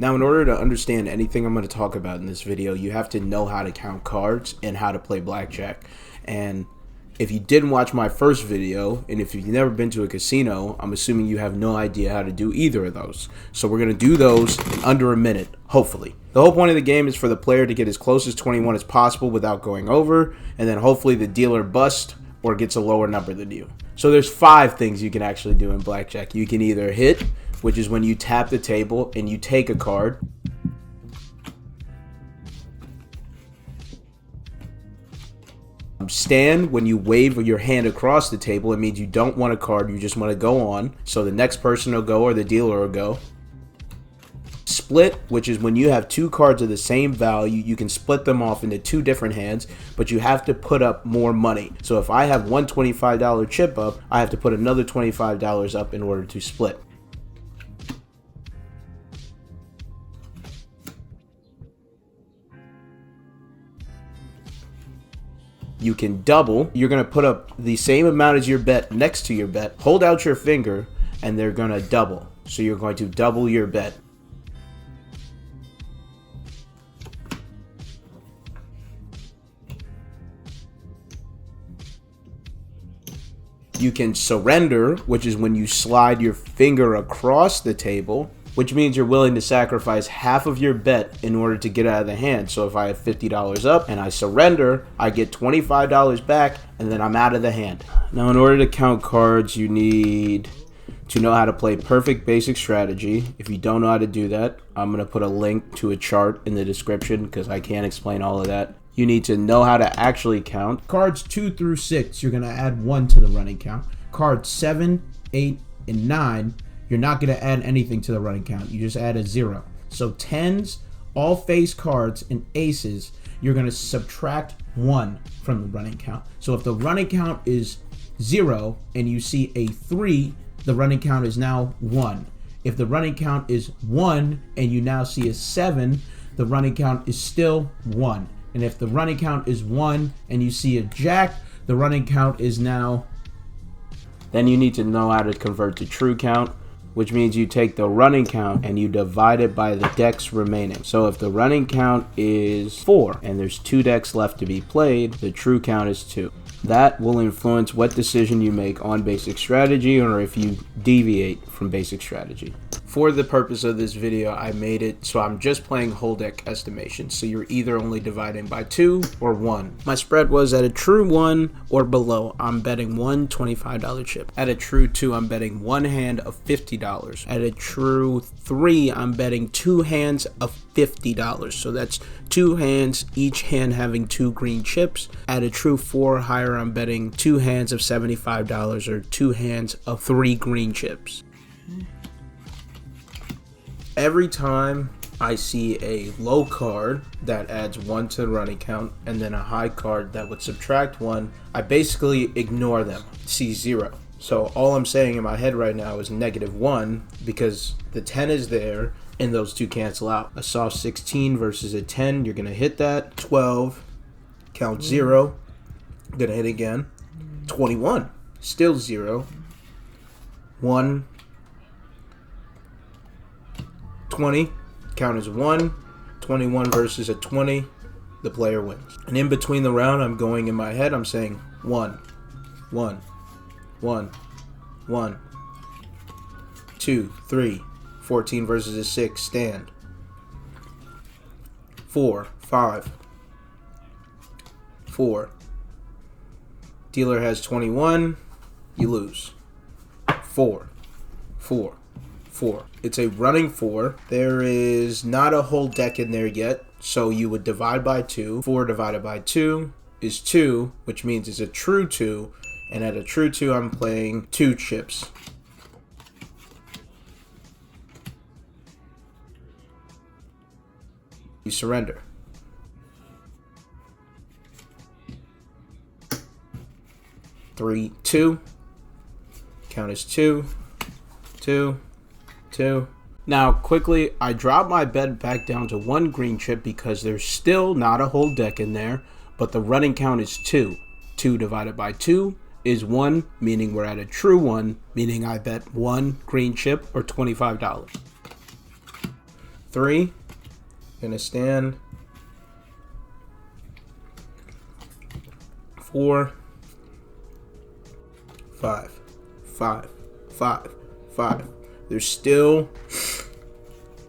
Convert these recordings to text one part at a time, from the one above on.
Now, in order to understand anything I'm going to talk about in this video, you have to know how to count cards and how to play blackjack. And if you didn't watch my first video, and if you've never been to a casino, I'm assuming you have no idea how to do either of those. So we're going to do those in under a minute, hopefully. The whole point of the game is for the player to get as close as 21 as possible without going over, and then hopefully the dealer busts or gets a lower number than you. So there's 5 things you can actually do in blackjack. You can either hit, which is when you tap the table and you take a card. Stand, when you wave your hand across the table, it means you don't want a card, you just want to go on. So the next person will go or the dealer will go. Split, which is when you have 2 cards of the same value, you can split them off into 2 different hands, but you have to put up more money. So if I have one $25 chip up, I have to put another $25 up in order to split. You can double. You're going to put up the same amount as your bet next to your bet, hold out your finger, and they're going to double. So you're going to double your bet. You can surrender, which is when you slide your finger across the table, which means you're willing to sacrifice half of your bet in order to get out of the hand. So if I have $50 up and I surrender, I get $25 back, and then I'm out of the hand. Now, in order to count cards, you need to know how to play perfect basic strategy. If you don't know how to do that, I'm going to put a link to a chart in the description because I can't explain all of that. You need to know how to actually count. Cards 2 through 6, you're going to add 1 to the running count. Cards 7, 8, and 9, you're not going to add anything to the running count. You just add a 0. So 10s, all face cards, and aces, you're going to subtract 1 from the running count. So if the running count is 0 and you see a 3, the running count is now 1. If the running count is 1 and you now see a 7, the running count is still 1. And if the running count is 1 and you see a jack, the running count is now... Then you need to know how to convert to true count, which means you take the running count and you divide it by the decks remaining. So if the running count is 4 and there's 2 decks left to be played, the true count is 2. That will influence what decision you make on basic strategy or if you deviate from basic strategy. For the purpose of this video, I made it so I'm just playing whole deck estimation. So you're either only dividing by 2 or 1. My spread was at a true 1 or below, I'm betting one $25 chip. At a true 2, I'm betting 1 hand of $50. At a true 3, I'm betting 2 hands of $50. So that's 2 hands, each hand having 2 green chips. At a true 4 higher, I'm betting 2 hands of $75 or 2 hands of 3 green chips. Every time I see a low card that adds 1 to the running count and then a high card that would subtract 1, I basically ignore them, see 0. So all I'm saying in my head right now is -1 because the 10 is there and those 2 cancel out. A soft 16 versus a 10, you're going to hit that. 12, count 0, going to hit again. 21, still 0. 1, 20, count as 1, 21 versus a 20, the player wins. And in between the round, I'm going in my head, I'm saying 1, 1, 1, 1, 2, 3, 14 versus a 6, stand. 4, 5, 4. Dealer has 21, you lose. 4, 4. 4. It's a running 4. There is not a whole deck in there yet, so you would divide by 2. 4 divided by 2 is 2, which means it's a true 2, and at a true 2 I'm playing 2 chips. You surrender. Three, 2. Count as 2, 2. 2. Now, quickly, I dropped my bet back down to 1 green chip because there's still not a whole deck in there, but the running count is 2. 2 divided by 2 is 1, meaning we're at a true 1, meaning I bet 1 green chip or $25. 3. Gonna stand. 4, 5, 5, 5, 5. There's still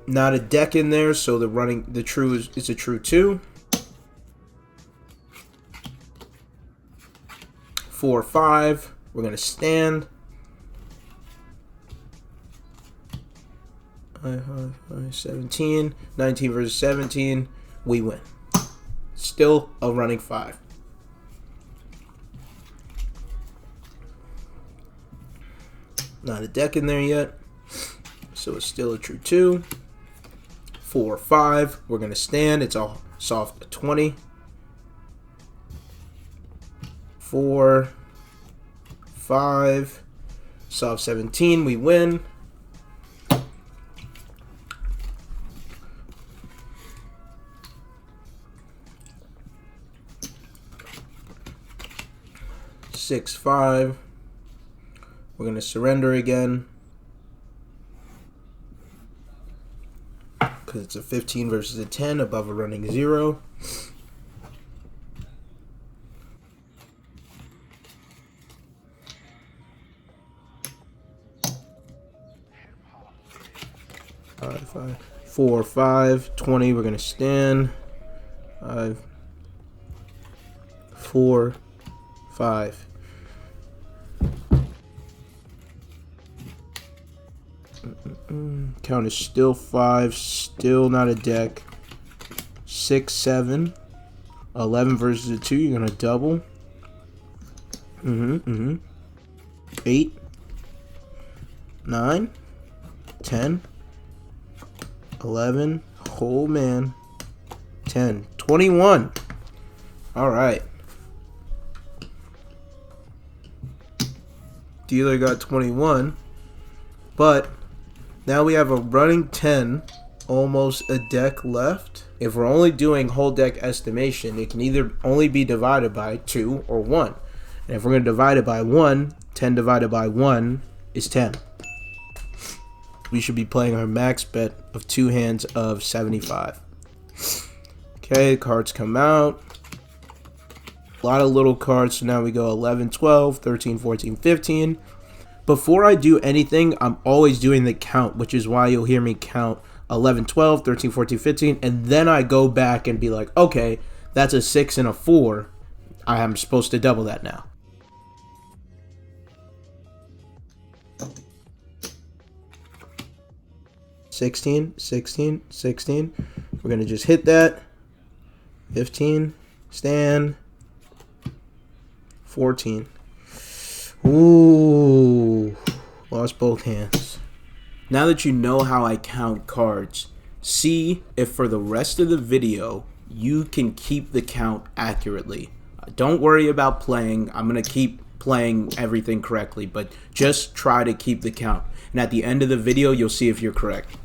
not a deck in there, so the true is a true 2. 4, 5. We're gonna stand. 17, 19 versus 17. We win. Still a running 5. Not a deck in there yet, so it's still a true 2. 4, 5. We're gonna stand. It's all soft 20. 4, 5. Soft 17. We win. Six, 5. We're going to surrender again because it's a 15 versus a 10 above a running 0. Five, 4, 5, 20. We're going to stand. 5, 4, 5. Count is still 5, still not a deck. 6, 7. 11 versus a 2, you're gonna double. 8, 9, 10, 11. Oh man. 10, 21. Alright. Dealer got 21. But now we have a running 10, almost a deck left. If we're only doing whole deck estimation, it can either only be divided by 2 or 1. And if we're going to divide it by 1, 10 divided by 1 is 10. We should be playing our max bet of 2 hands of 75. Okay, cards come out. A lot of little cards, so now we go 11, 12, 13, 14, 15. Before I do anything, I'm always doing the count, which is why you'll hear me count 11, 12, 13, 14, 15, and then I go back and be like, okay, that's a 6 and a 4. I am supposed to double that now. $16, 16, 16. We're going to just hit that. 15, stand. 14. Ooh, lost both hands. Now that you know how I count cards, see if for the rest of the video you can keep the count accurately. Don't worry about playing. I'm going to keep playing everything correctly, but just try to keep the count. And at the end of the video, you'll see if you're correct.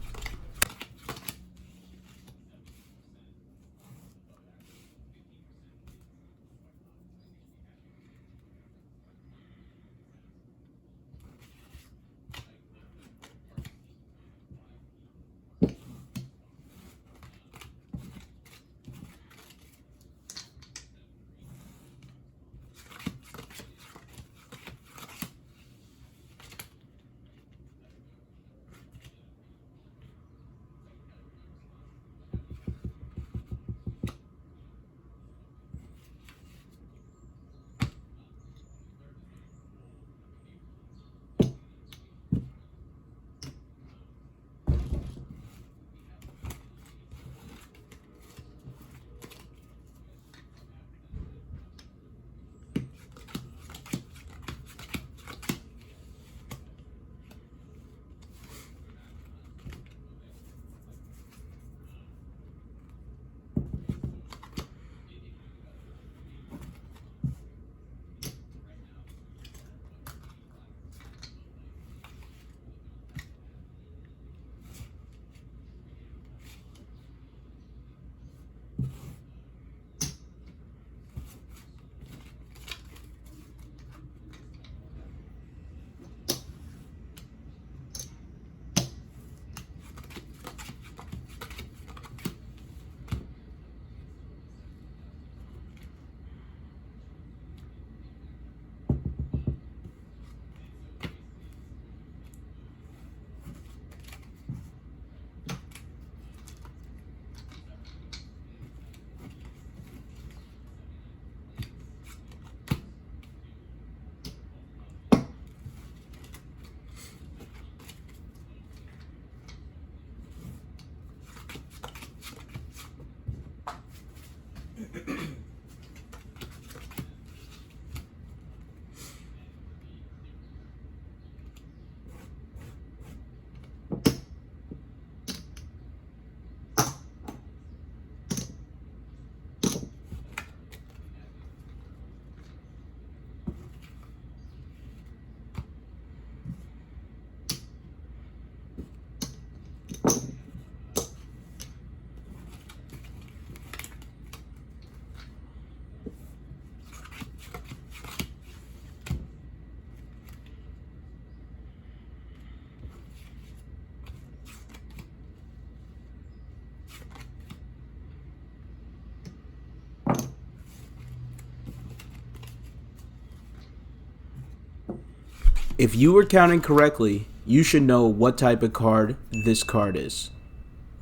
If you were counting correctly, you should know what type of card this card is.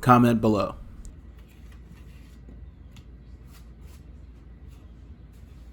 Comment below.